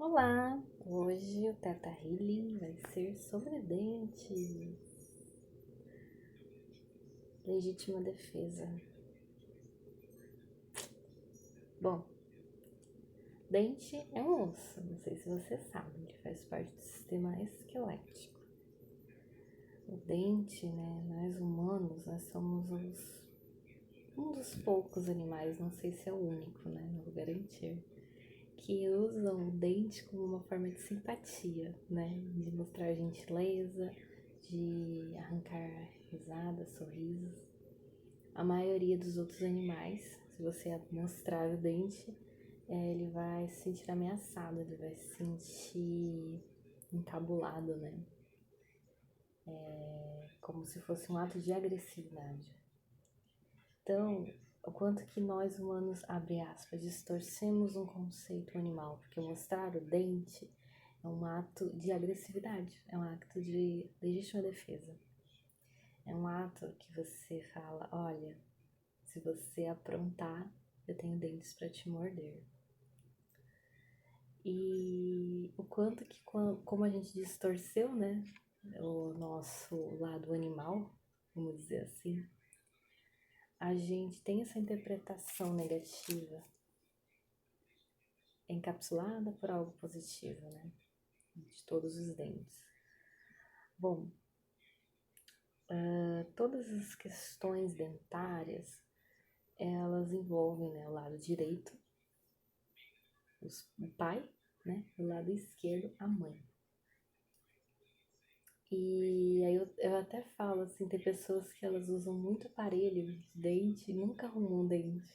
Olá! Hoje o Teta Healing vai ser sobre dentes. Legítima defesa. Bom, dente é um osso, não sei se você sabe, ele faz parte do sistema esquelético. O dente, né, nós humanos, nós somos um dos poucos animais, não sei se é o único, né, não vou garantir, que usam o dente como uma forma de simpatia, né? De mostrar gentileza, de arrancar risadas, sorrisos. A maioria dos outros animais, se você mostrar o dente, ele vai se sentir ameaçado, ele vai se sentir encabulado, né? Como se fosse um ato de agressividade. Então, o quanto que nós humanos, abre aspas, distorcemos um conceito animal, porque mostrar o dente é um ato de agressividade, é um ato de legítima defesa. É um ato que você fala, olha, se você aprontar, eu tenho dentes para te morder. E o quanto que, como a gente distorceu, né, o nosso lado animal, vamos dizer assim, a gente tem essa interpretação negativa encapsulada por algo positivo, né? De todos os dentes. Bom, todas as questões dentárias, elas envolvem, né, o lado direito, o pai, né? O lado esquerdo, a mãe. E aí eu até falo assim, tem pessoas que elas usam muito aparelho de dente e nunca arrumam um dente.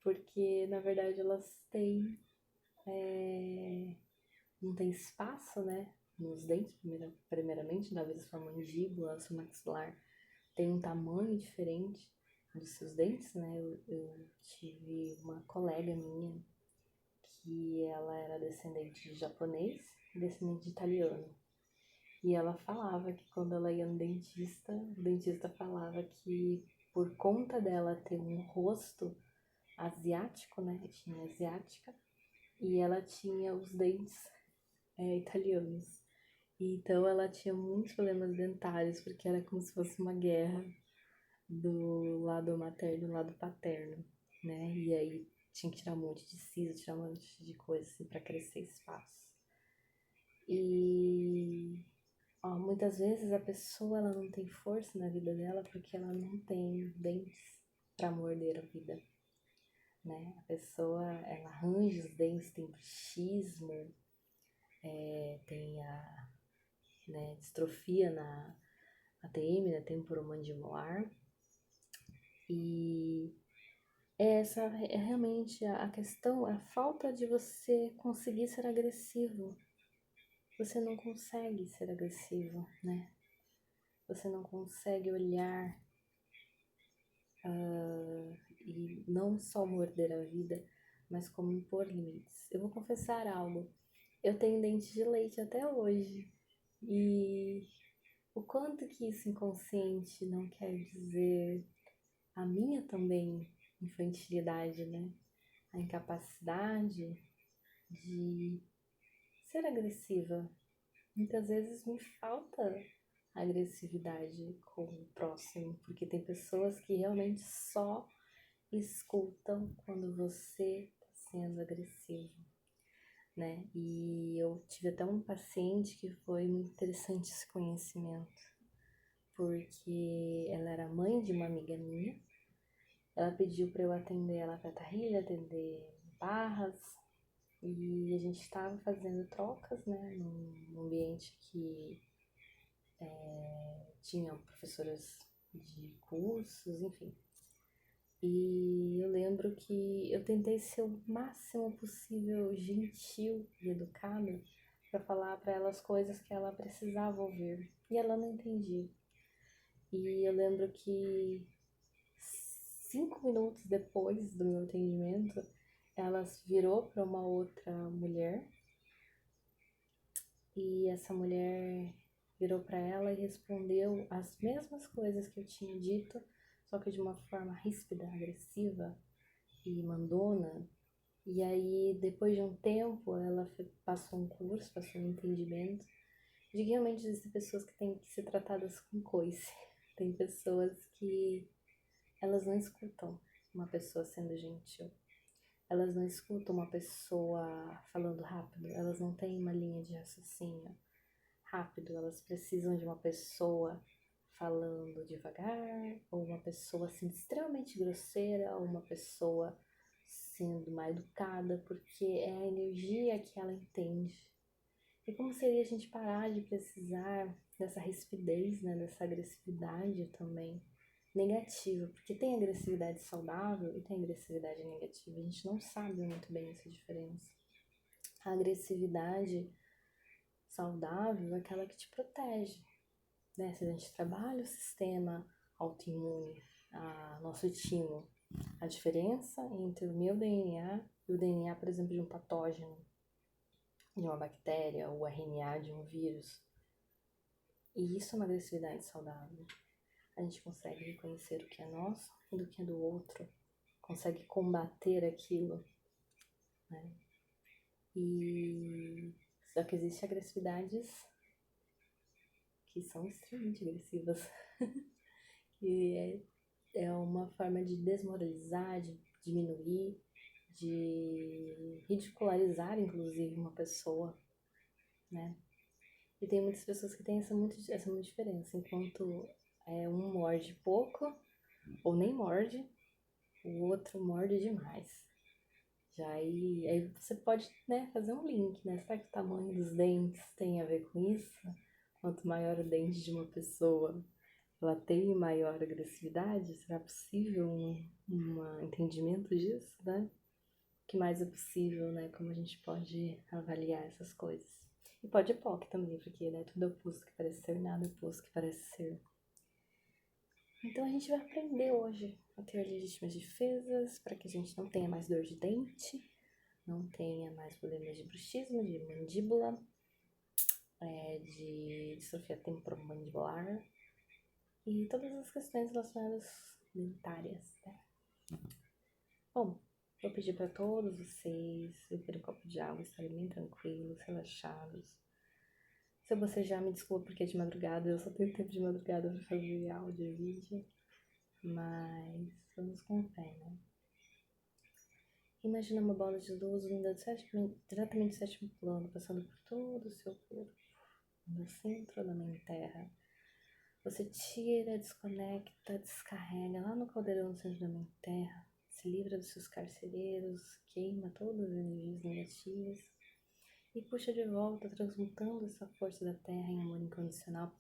Porque na verdade elas têm não tem espaço, né, nos dentes, primeiramente, da vez sua mandíbula, seu maxilar tem um tamanho diferente dos seus dentes, né? Eu tive uma colega minha que ela era descendente de japonês e descendente de italiano. E ela falava que quando ela ia no dentista, o dentista falava que por conta dela ter um rosto asiático, né? Tinha asiática, e ela tinha os dentes italianos. Então ela tinha muitos problemas dentários, porque era como se fosse uma guerra do lado materno e do lado paterno, né? E aí tinha que tirar um monte de siso, tirar um monte de coisa assim para crescer espaço. E muitas vezes a pessoa ela não tem força na vida dela porque ela não tem dentes para morder a vida, né? A pessoa ela arranja os dentes, tem bruxismo, tem a distrofia na ATM, né, temporomandibular. E essa é realmente a questão, a falta de você conseguir ser agressivo. Você não consegue ser agressivo, né? Você não consegue olhar e não só morder a vida, mas como impor limites. Eu vou confessar algo. Eu tenho dente de leite até hoje. E o quanto que isso inconsciente não quer dizer a minha também infantilidade, né? A incapacidade de ser agressiva. Muitas vezes me falta agressividade com o próximo, porque tem pessoas que realmente só escutam quando você está sendo agressivo, né? E eu tive até um paciente que foi muito interessante esse conhecimento, porque ela era mãe de uma amiga minha. Ela pediu para eu atender ela para Tahilha, atender Barras, e a gente estava fazendo trocas, né, num ambiente que tinha professoras de cursos, enfim. E eu lembro que eu tentei ser o máximo possível gentil e educada para falar para ela as coisas que ela precisava ouvir. E ela não entendia. E eu lembro que 5 minutos depois do meu atendimento, ela virou para uma outra mulher e essa mulher virou para ela e respondeu as mesmas coisas que eu tinha dito, só que de uma forma ríspida, agressiva e mandona. E aí, depois de um tempo, ela passou um curso, passou um entendimento de que realmente existem pessoas que têm que ser tratadas com coice. Tem pessoas que elas não escutam uma pessoa sendo gentil. Elas não escutam uma pessoa falando rápido. Elas não têm uma linha de raciocínio rápido. Elas precisam de uma pessoa falando devagar, ou uma pessoa sendo extremamente grosseira, ou uma pessoa sendo mal educada, porque é a energia que ela entende. E como seria a gente parar de precisar dessa rispidez, né, dessa agressividade também negativa? Porque tem agressividade saudável e tem agressividade negativa. A gente não sabe muito bem essa diferença. A agressividade saudável é aquela que te protege, né? Se a gente trabalha o sistema autoimune, nosso timo, a diferença entre o meu DNA e o DNA, por exemplo, de um patógeno, de uma bactéria, ou o RNA de um vírus. E isso é uma agressividade saudável. A gente consegue reconhecer o que é nosso e do que é do outro. Consegue combater aquilo, né? E só que existem agressividades que são extremamente agressivas. E é uma forma de desmoralizar, de diminuir, de ridicularizar, inclusive, uma pessoa, né? E tem muitas pessoas que têm essa muita diferença. Enquanto um morde pouco, ou nem morde, o outro morde demais. Já aí você pode, né, fazer um link, né? Será que o tamanho dos dentes tem a ver com isso? Quanto maior o dente de uma pessoa, ela tem maior agressividade? Será possível um entendimento disso, né? O que mais é possível, né? Como a gente pode avaliar essas coisas. E pode POC também, porque né, tudo é oposto que parece ser, nada é oposto que parece ser. Então a gente vai aprender hoje a ter legítimas defesas para que a gente não tenha mais dor de dente, não tenha mais problemas de bruxismo, de mandíbula, de distrofia temporomandibular e todas as questões relacionadas dentárias, né? Bom, vou pedir para todos vocês beberem um copo de água, estarem bem tranquilos, relaxados. Se eu bocejar, me desculpa porque é de madrugada, eu só tenho tempo de madrugada para fazer áudio e vídeo, mas vamos com fé, né? Imagina uma bola de luz vindo diretamente do sétimo plano, passando por todo o seu corpo, no centro da mãe terra. Você tira, desconecta, descarrega lá no caldeirão do centro da mãe terra, se livra dos seus carcereiros, queima todas as energias negativas e puxa de volta, transmutando essa força da terra em amor incondicional,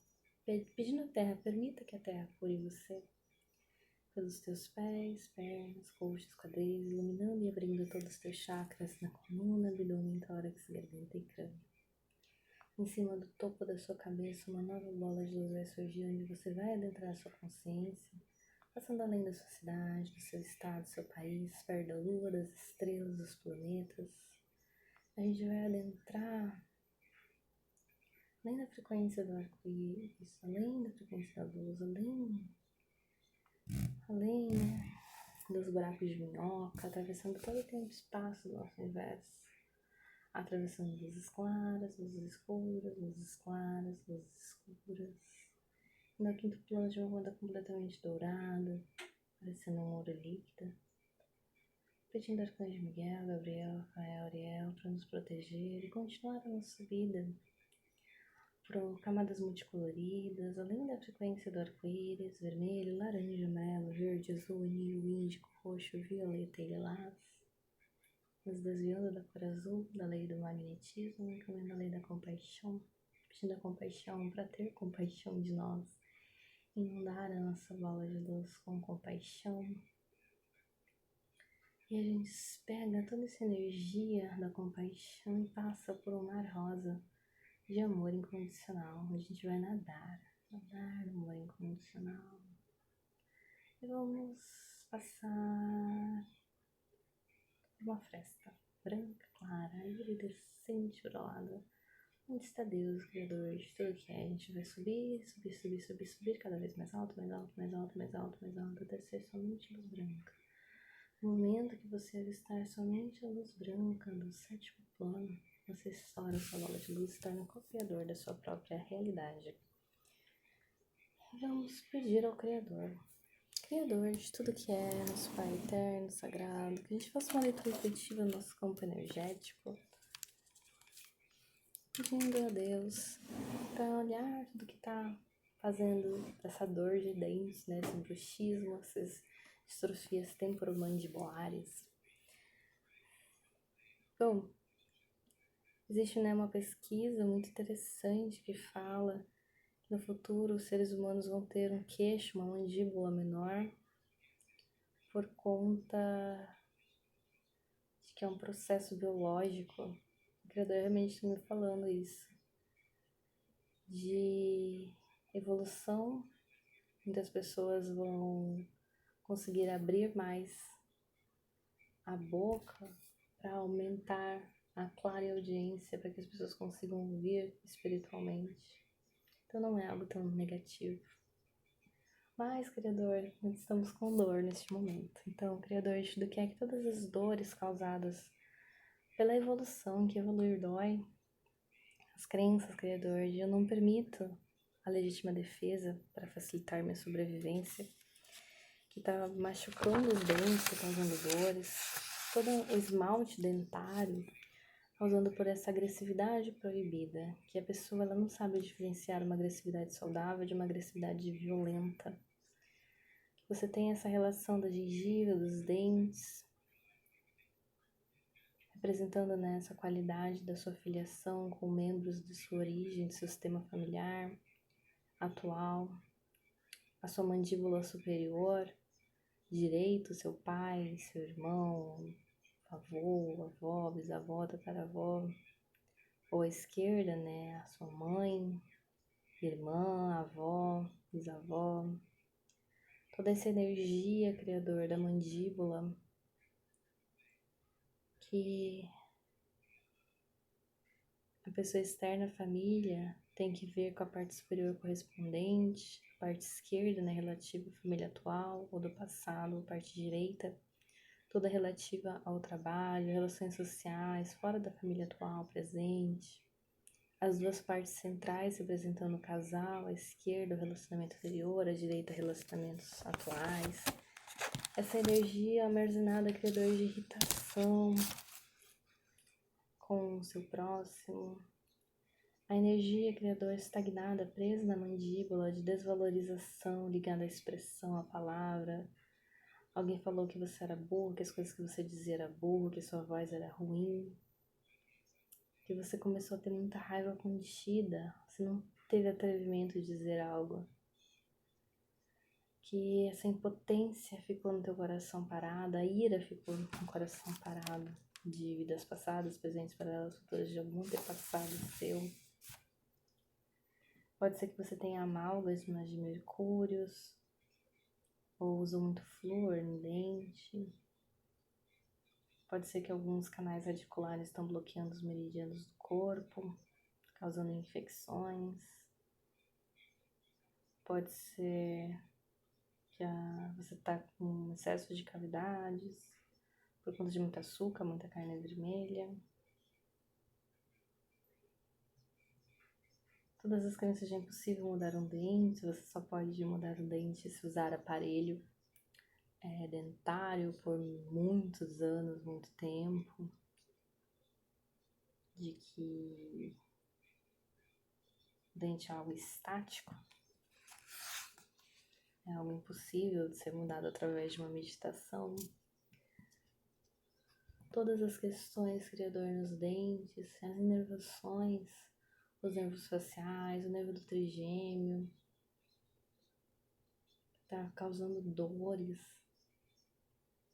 pedindo à terra, permita que a terra cure você pelos teus pés, pernas, coxas, quadris, iluminando e abrindo todos os teus chakras na coluna, abdômen, tórax, garganta e crânio. Em cima do topo da sua cabeça, uma nova bola de luz vai surgir, onde você vai adentrar a sua consciência, passando além da sua cidade, do seu estado, do seu país, perto da lua, das estrelas, dos planetas. A gente vai adentrar além da frequência do arco-íris, além da frequência da luz, além dos buracos de minhoca, atravessando todo o tempo e espaço do nosso universo, atravessando luzes claras, luzes escuras, luzes claras, luzes escuras, e no quinto plano de uma onda completamente dourada, parecendo um ouro líquido, pedindo Arcanjo Miguel, Gabriel, Rafael, Ariel para nos proteger e continuar a nossa subida por camadas multicoloridas, além da frequência do arco-íris, vermelho, laranja, amarelo, verde, azul, anil, índico, roxo, violeta e lilás, nos desviando da cor azul, da lei do magnetismo, incluindo a lei da compaixão, pedindo a compaixão para ter compaixão de nós, inundar a nossa bola de luz com compaixão. E a gente pega toda essa energia da compaixão e passa por um mar rosa de amor incondicional, onde a gente vai nadar no amor incondicional. E vamos passar por uma fresta branca, clara, iridescente para o lado, onde está Deus, Criador de tudo que é. A gente vai subir, subir, subir, subir, subir, cada vez mais alto, mais alto, mais alto, mais alto, mais alto, até ser somente luz branca. No momento que você avistar somente a luz branca do sétimo plano, você estoura sua bola de luz e se torna co-criador da sua própria realidade. Vamos pedir ao Criador de tudo que é, nosso Pai eterno, sagrado, que a gente faça uma leitura efetiva no nosso campo energético, pedindo a Deus para olhar tudo que está fazendo essa dor de dentes, né, esse bruxismo, essas distrofias temporomandibulares. Bom, existe, né, uma pesquisa muito interessante que fala que no futuro os seres humanos vão ter um queixo, uma mandíbula menor, por conta de que é um processo biológico. O Criador realmente está me falando isso. De evolução, muitas pessoas vão conseguir abrir mais a boca para aumentar a clareaudiência, para que as pessoas consigam ouvir espiritualmente. Então não é algo tão negativo. Mas, Criador, nós estamos com dor neste momento. Então, Criador, de tudo que é que todas as dores causadas pela evolução, que evoluir dói, as crenças, Criador, de eu não permito a legítima defesa para facilitar minha sobrevivência, que está machucando os dentes, causando dores, todo o esmalte dentário, causando por essa agressividade proibida, que a pessoa ela não sabe diferenciar uma agressividade saudável de uma agressividade violenta. Que você tem essa relação da gengiva, dos dentes, representando, né, essa qualidade da sua filiação com membros de sua origem, do seu sistema familiar atual, a sua mandíbula superior direito, seu pai, seu irmão, avô, avó, bisavó, tataravó, ou à esquerda, né, a sua mãe, irmã, avó, bisavó, toda essa energia, Criador, da mandíbula, que a pessoa externa, a família, tem que ver com a parte superior correspondente, a parte esquerda, né, relativa à família atual, ou do passado, a parte direita, toda relativa ao trabalho, relações sociais, fora da família atual, presente. As duas partes centrais representando o casal, a esquerda o relacionamento anterior, a direita relacionamentos atuais. Essa energia armazenada, criador de irritação com o seu próximo. A energia, criador, estagnada, presa na mandíbula, de desvalorização, ligada à expressão, à palavra. Alguém falou que você era burro, que as coisas que você dizia era burro, que sua voz era ruim. Que você começou a ter muita raiva contida, você não teve atrevimento de dizer algo. Que essa impotência ficou no teu coração parada, a ira ficou no coração parado, de vidas passadas, presentes, paralelas, futuras, de algum antepassado seu. Pode ser que você tenha amálgamas de mercúrios, ou usou muito flúor no dente. Pode ser que alguns canais radiculares estão bloqueando os meridianos do corpo, causando infecções. Pode ser que você está com excesso de cavidades, por conta de muito açúcar, muita carne vermelha. Todas as crenças de é impossível mudar um dente, você só pode mudar um dente se usar aparelho dentário por muitos anos, muito tempo. De que o dente é algo estático, é algo impossível de ser mudado através de uma meditação. Todas as questões, Criador, nos dentes, as inervações, os nervos faciais, o nervo do trigêmeo, está causando dores,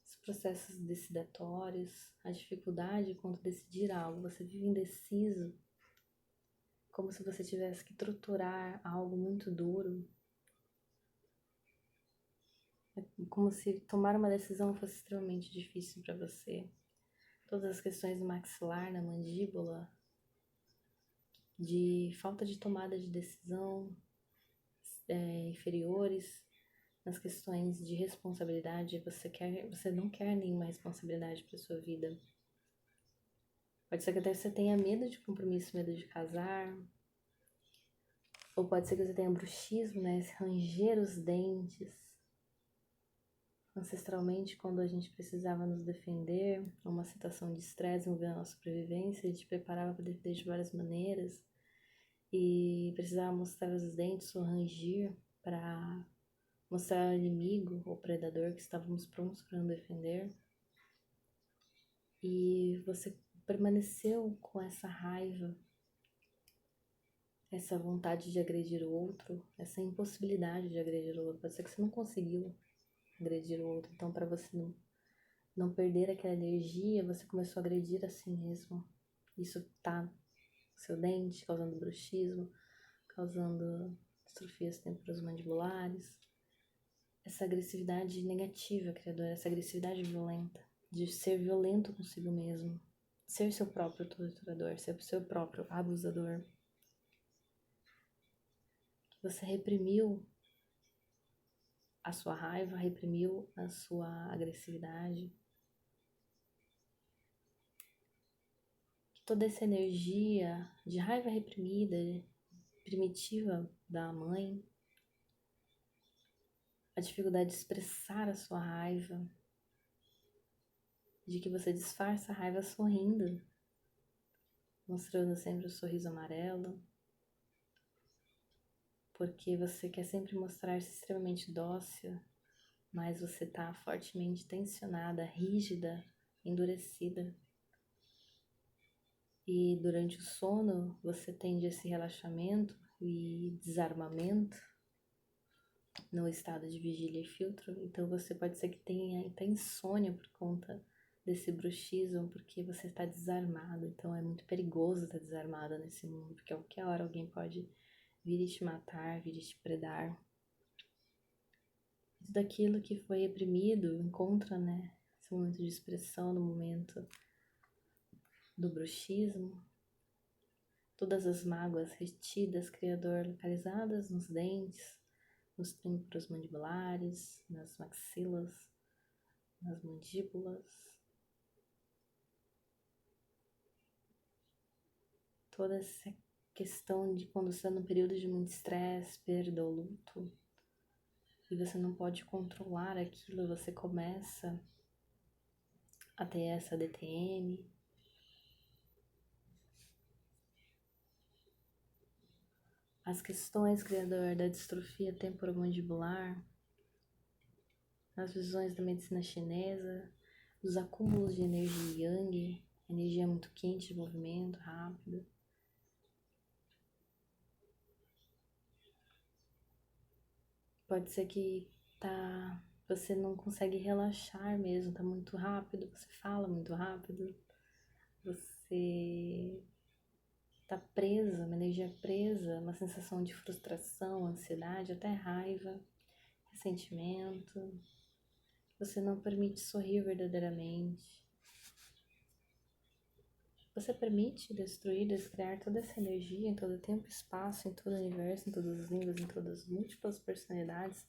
os processos decidatórios, a dificuldade quanto decidir algo. Você vive indeciso, como se você tivesse que torturar algo muito duro. É como se tomar uma decisão fosse extremamente difícil para você. Todas as questões do maxilar, na mandíbula, de falta de tomada de decisão, inferiores, nas questões de responsabilidade, você não quer nenhuma responsabilidade para sua vida. Pode ser que até você tenha medo de compromisso, medo de casar. Ou pode ser que você tenha bruxismo, né? Esse ranger os dentes. Ancestralmente, quando a gente precisava nos defender, uma situação de estresse envolvendo a nossa sobrevivência, a gente preparava para defender de várias maneiras. E precisava mostrar os dentes ou ranger para mostrar ao inimigo ou predador que estávamos prontos para nos defender. E você permaneceu com essa raiva, essa vontade de agredir o outro, essa impossibilidade de agredir o outro. Pode ser que você não conseguiu agredir o outro, então para você não perder aquela energia, você começou a agredir a si mesmo. Isso tá no seu dente, causando bruxismo, causando distrofias temporomandibulares. Essa agressividade negativa, criadora, essa agressividade violenta, de ser violento consigo mesmo, ser seu próprio torturador, ser seu próprio abusador. Você reprimiu a sua raiva, reprimiu a sua agressividade. Que toda essa energia de raiva reprimida, primitiva da mãe, a dificuldade de expressar a sua raiva, de que você disfarça a raiva sorrindo, mostrando sempre o sorriso amarelo, porque você quer sempre mostrar-se extremamente dócil, mas você está fortemente tensionada, rígida, endurecida. E durante o sono, você tende a esse relaxamento e desarmamento no estado de vigília e filtro. Então você pode ser que tenha até insônia por conta desse bruxismo, porque você está desarmado. Então é muito perigoso estar desarmado nesse mundo, porque a qualquer hora alguém pode vir e te matar, vir e te predar. Tudo aquilo que foi reprimido encontra, né, esse momento de expressão no momento do bruxismo. Todas as mágoas retidas, Criador, localizadas nos dentes, nos tímpanos mandibulares, nas maxilas, nas mandíbulas. Toda essa questão de quando você está num período de muito estresse, perda ou luto, e você não pode controlar aquilo, você começa a ter essa DTM. As questões, Criador, da distrofia temporomandibular, as visões da medicina chinesa, dos acúmulos de energia yang, energia muito quente de movimento rápido. Pode ser que você não consegue relaxar mesmo, tá muito rápido, você fala muito rápido, você tá presa, uma energia presa, uma sensação de frustração, ansiedade, até raiva, ressentimento. Você não permite sorrir verdadeiramente. Você permite destruir, descriar toda essa energia em todo tempo e espaço, em todo o universo, em todas as línguas, em todas as múltiplas personalidades,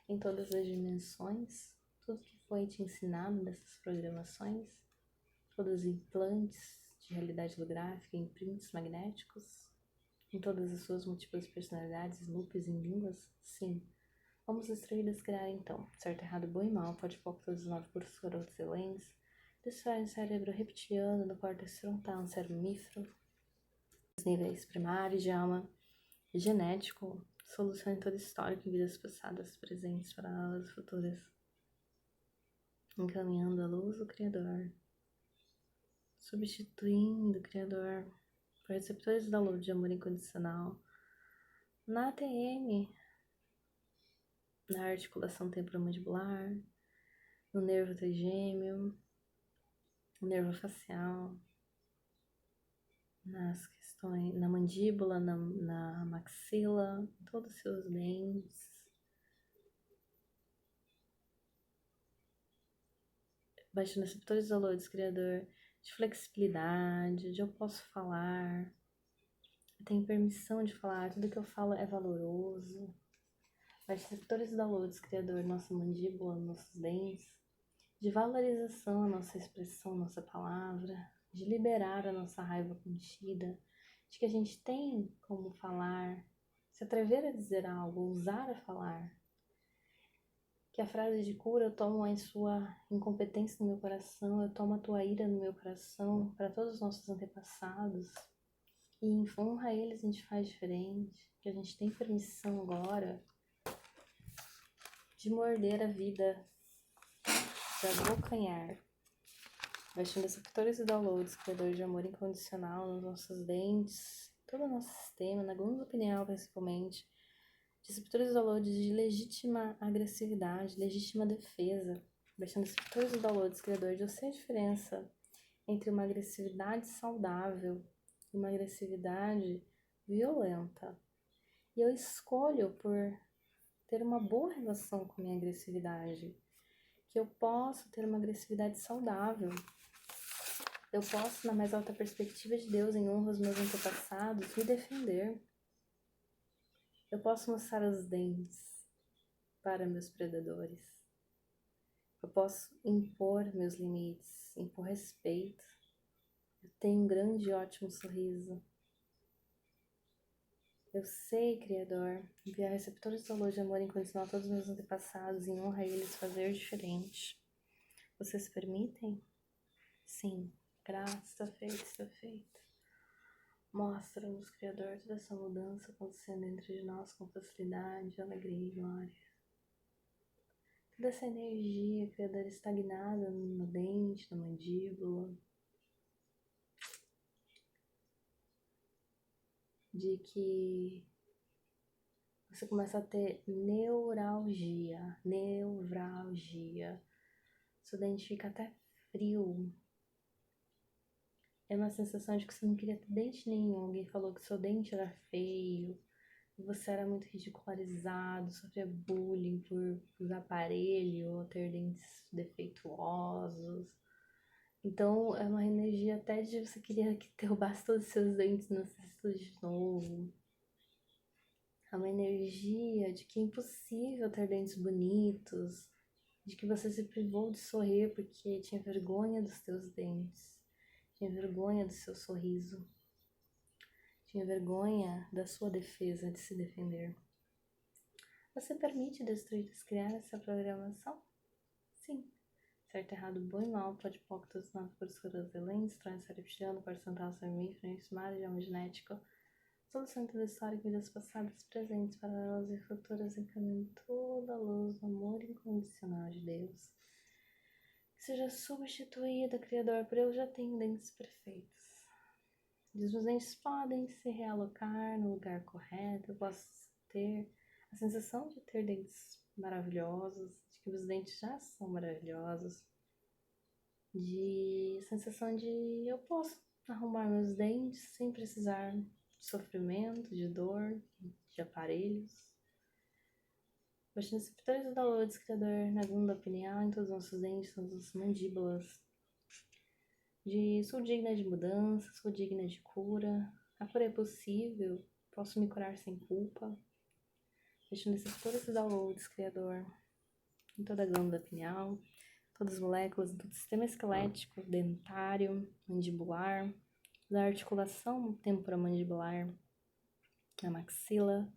em todas as dimensões, tudo que foi te ensinado dessas programações, todos os implantes de realidade holográfica, imprints magnéticos, em todas as suas múltiplas personalidades, loops em línguas, sim. Vamos destruir e descriar então, certo, errado, bom e mal, pode pouco todos os 9 cursos coroas excelentes, destrói o cérebro reptiliano, no córtex frontal, no cérebro mífero, os níveis primários de alma, genético, solução em todo histórico em vidas passadas, presentes, paralelas e futuras, encaminhando a luz do Criador, substituindo o Criador por receptores da luz de amor incondicional, na ATM, na articulação temporomandibular, no nervo trigêmeo, no nervo facial, nas questões, na mandíbula, na maxila, em todos os seus dentes. Baixando receptores da luz, Criador, de flexibilidade, de eu posso falar, eu tenho permissão de falar, tudo que eu falo é valoroso. receptores da luz, Criador, nossa mandíbula, nossos dentes, de valorização a nossa expressão, nossa palavra, de liberar a nossa raiva contida, de que a gente tem como falar, se atrever a dizer algo, ousar a falar. Que a frase de cura, eu tomo a sua incompetência no meu coração, eu tomo a tua ira no meu coração, para todos os nossos antepassados, e em honra a eles a gente faz diferente, que a gente tem permissão agora de morder a vida, de abocanhar, baixando receptores e downloads, criador de amor incondicional nos nossos dentes, todo o nosso sistema, na glândula pineal principalmente, receptores e downloads de legítima agressividade, legítima defesa, baixando receptores e downloads, criador de eu sei a diferença entre uma agressividade saudável e uma agressividade violenta. E eu escolho por ter uma boa relação com a minha agressividade, que eu posso ter uma agressividade saudável. Eu posso, na mais alta perspectiva de Deus, em honra aos meus antepassados, me defender. Eu posso mostrar os dentes para meus predadores. Eu posso impor meus limites, impor respeito. Eu tenho um grande e ótimo sorriso. Eu sei, Criador, enviar receptores de luz de amor incondicional a todos os meus antepassados, em honra a eles fazer diferente. Vocês permitem? Sim. Graças, está feito, está feito. Mostra-nos, Criador, toda essa mudança acontecendo dentro de nós com facilidade, alegria e glória. Toda essa energia, Criador, estagnada no dente, na mandíbula, de que você começa a ter neuralgia. Seu dente fica até frio. É uma sensação de que você não queria ter dente nenhum. Alguém falou que seu dente era feio, você era muito ridicularizado, sofria bullying por usar aparelho ou ter dentes defeituosos. Então é uma energia até de você queria que derrubasse todos os seus dentes e nascesse tudo de novo. É uma energia de que é impossível ter dentes bonitos, de que você se privou de sorrir porque tinha vergonha dos teus dentes, tinha vergonha do seu sorriso, tinha vergonha da sua defesa, de se defender. Você permite destruir e descriar essa programação? Sim. Certo, errado, bom e mal, pode pouco, todos nós, por escuras elentes, trânsito reptiliano, porcental, semífero, estimado, alma genética, solução toda história, vidas passadas, presentes, paralelas e futuras, encaminhando toda a luz do amor incondicional de Deus. Que seja substituída, Criador, por eu já tenho dentes perfeitos. Os meus dentes podem se realocar no lugar correto, eu posso ter a sensação de ter dentes maravilhosos, de que os dentes já são maravilhosos, de sensação de eu posso arrumar meus dentes sem precisar de sofrimento, de dor, de aparelhos. Baixando receptores e downloads, Criador, na glândula pineal, em todos os nossos dentes, todas as mandíbulas. Sou digna de mudança, sou digna de cura. A cura é possível, posso me curar sem culpa. Baixando receptores e downloads, Criador, em toda a glândula pineal, todas as moléculas, todo o sistema esquelético, dentário, mandibular, da articulação temporomandibular, na maxila.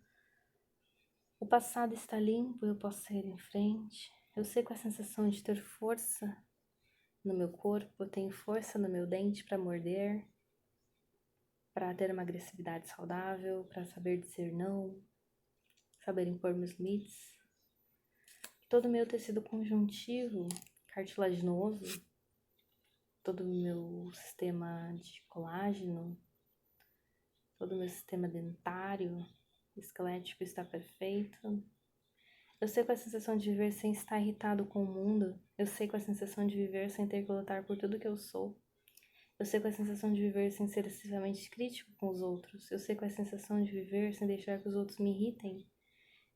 O passado está limpo, eu posso seguir em frente. Eu sei com a sensação de ter força no meu corpo, eu tenho força no meu dente para morder, para ter uma agressividade saudável, para saber dizer não, saber impor meus limites. Todo o meu tecido conjuntivo, cartilaginoso, todo o meu sistema de colágeno, todo o meu sistema dentário, esquelético está perfeito. Eu sei com a sensação de viver sem estar irritado com o mundo. Eu sei com a sensação de viver sem ter que lutar por tudo que eu sou. Eu sei com a sensação de viver sem ser excessivamente crítico com os outros. Eu sei com a sensação de viver sem deixar que os outros me irritem.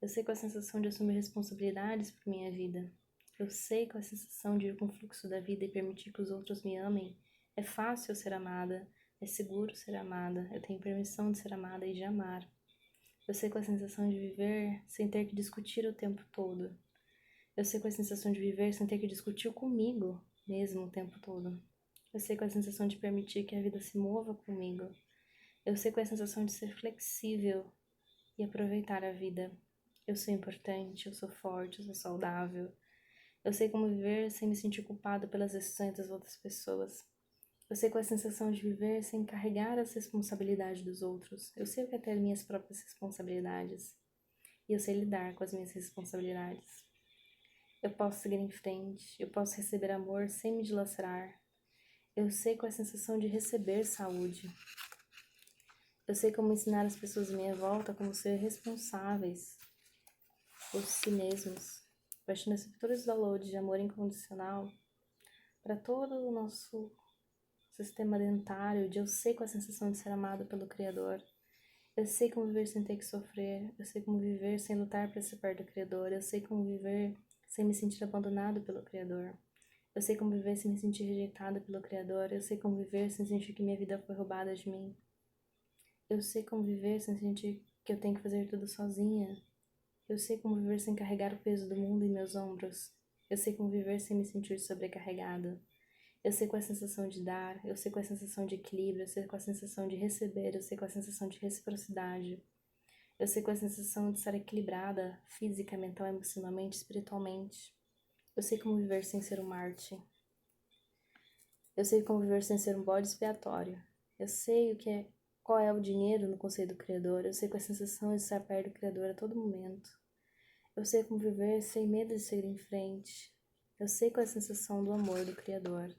Eu sei com a sensação de assumir responsabilidades por minha vida. Eu sei com a sensação de ir com o fluxo da vida e permitir que os outros me amem. É fácil ser amada. É seguro ser amada. Eu tenho permissão de ser amada e de amar. Eu sei qual é a sensação de viver sem ter que discutir o tempo todo. Eu sei qual é a sensação de viver sem ter que discutir comigo mesmo o tempo todo. Eu sei qual é a sensação de permitir que a vida se mova comigo. Eu sei qual é a sensação de ser flexível e aproveitar a vida. Eu sou importante, eu sou forte, eu sou saudável. Eu sei como viver sem me sentir culpado pelas decisões das outras pessoas. Eu sei qual é a sensação de viver sem carregar as responsabilidades dos outros. Eu sei o que é ter minhas próprias responsabilidades. E eu sei lidar com as minhas responsabilidades. Eu posso seguir em frente, eu posso receber amor sem me dilacerar. Eu sei qual é a sensação de receber saúde. Eu sei como ensinar as pessoas à minha volta como ser responsáveis por si mesmos, baixando receptores de download de amor incondicional para todo o nosso sistema dentário, de eu sei qual é a sensação de ser amado pelo Criador. Eu sei como viver sem ter que sofrer, eu sei como viver sem lutar para ser perto do Criador, eu sei como viver sem me sentir abandonado pelo Criador. Eu sei como viver sem me sentir rejeitada pelo Criador, eu sei como viver sem sentir que minha vida foi roubada de mim. Eu sei como viver sem sentir que eu tenho que fazer tudo sozinha. Eu sei como viver sem carregar o peso do mundo em meus ombros. Eu sei como viver sem me sentir sobrecarregada. Eu sei qual é a sensação de dar, eu sei qual é a sensação de equilíbrio, eu sei qual é a sensação de receber, eu sei qual é a sensação de reciprocidade. Eu sei qual é a sensação de estar equilibrada física, mental, emocionalmente, espiritualmente. Eu sei como viver sem ser um Marte. Eu sei como viver sem ser um bode expiatório. Eu sei qual é o dinheiro no conceito do Criador. Eu sei qual é a sensação de estar perto do Criador a todo momento. Eu sei como viver sem medo de seguir em frente. Eu sei qual é a sensação do amor do Criador.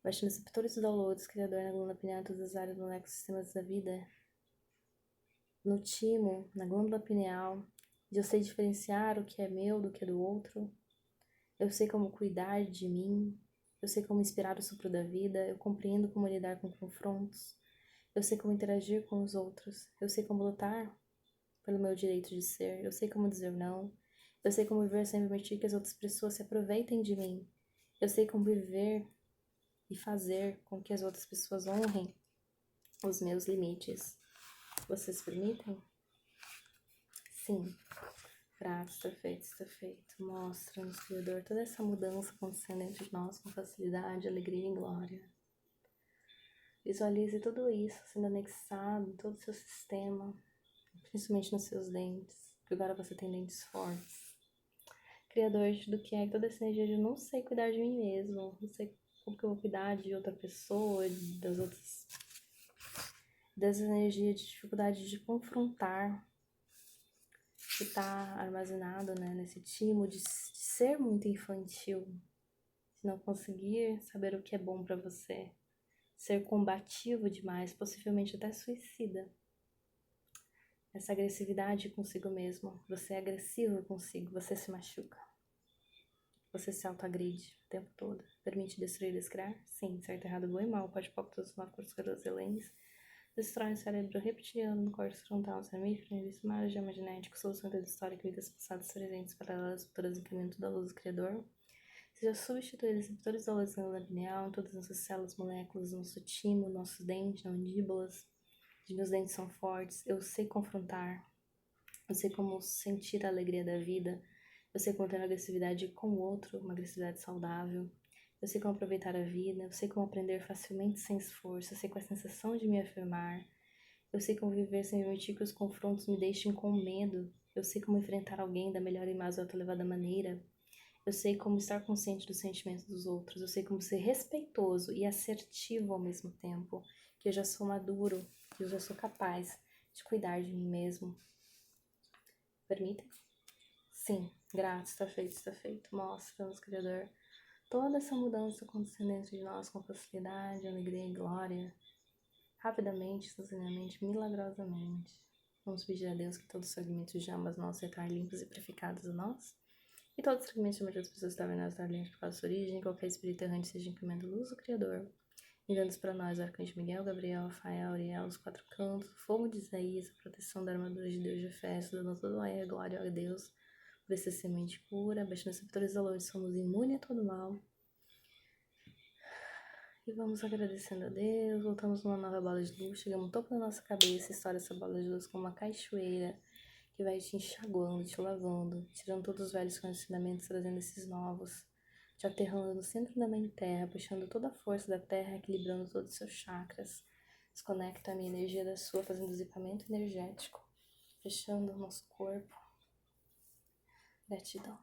Baixando receptores e downloads, Criador na glândula pineal, todas as áreas do ecossistema da vida. No timo, na glândula pineal, eu sei diferenciar o que é meu do que é do outro. Eu sei como cuidar de mim. Eu sei como inspirar o sopro da vida. Eu compreendo como lidar com confrontos. Eu sei como interagir com os outros. Eu sei como lutar pelo meu direito de ser. Eu sei como dizer não. Eu sei como viver sem permitir que as outras pessoas se aproveitem de mim. Eu sei como viver e fazer com que as outras pessoas honrem os meus limites. Vocês permitem? Sim. Grato, está feito, está feito. Mostra-nos, Criador, toda essa mudança acontecendo dentro de nós com facilidade, alegria e glória. Visualize tudo isso sendo anexado em todo o seu sistema, principalmente nos seus dentes, porque agora você tem dentes fortes. Criador de tudo que é toda essa energia de eu não sei cuidar de mim mesmo, não sei como que eu vou cuidar de outra pessoa, das outras, dessa energia de dificuldade de confrontar, que está armazenado, né, nesse timo de ser muito infantil, de não conseguir saber o que é bom para você, ser combativo demais, possivelmente até suicida. Essa agressividade consigo mesmo, você é agressivo consigo, você se machuca. Você se autoagride o tempo todo. Permite destruir e descriar? Sim, certo, errado, bom e mal. Pode pôr todos os macros lentes. Destrói o cérebro reptiliano no córtex frontal, semífero, neurossomário, gema genético, solução da história, vidas passadas, presentes, paralelas, futuras, encaminhamento da luz do Criador. Seja substituir receptores da luz na lineal, em todas as nossas células, moléculas, nosso timo, nossos dentes, mandíbulas. Os meus dentes são fortes. Eu sei confrontar. Eu sei como sentir a alegria da vida. Eu sei como ter uma agressividade com o outro, uma agressividade saudável. Eu sei como aproveitar a vida. Eu sei como aprender facilmente sem esforço. Eu sei qual é a sensação de me afirmar. Eu sei como viver sem permitir que os confrontos me deixem com medo. Eu sei como enfrentar alguém da melhor e mais elevada maneira. Eu sei como estar consciente dos sentimentos dos outros. Eu sei como ser respeitoso e assertivo ao mesmo tempo. Que eu já sou maduro, que eu já sou capaz de cuidar de mim mesmo. Permitem? Sim, grato, está feito, está feito. Mostra-nos, Criador, toda essa mudança acontecendo dentro de nós com facilidade, alegria e glória. Rapidamente, instantaneamente, milagrosamente. Vamos pedir a Deus que todos os fragmentos de ambas nós sejam limpos e purificados a nós. E todos os fragmentos de uma das pessoas que estavam nas limpos por causa da sua origem, qualquer espírito errante seja incremento luz do Criador. Enviando para nós, o Arcanjo Miguel, Gabriel, Rafael, Uriel, os quatro cantos, o fogo de Isaías, a proteção da armadura de Deus de Efésio, dando toda a glória a Deus, por essa semente pura, baixando receptores da luz, somos imunes a todo mal. E vamos agradecendo a Deus, voltamos numa nova bola de luz, chegamos no topo da nossa cabeça, estoura essa bola de luz como uma cachoeira que vai te enxaguando, te lavando, tirando todos os velhos condicionamentos, trazendo esses novos, te aterrando no centro da mãe terra, puxando toda a força da terra, equilibrando todos os seus chakras. Desconecta a minha energia da sua, fazendo dissipamento energético, fechando o nosso corpo. Gratidão.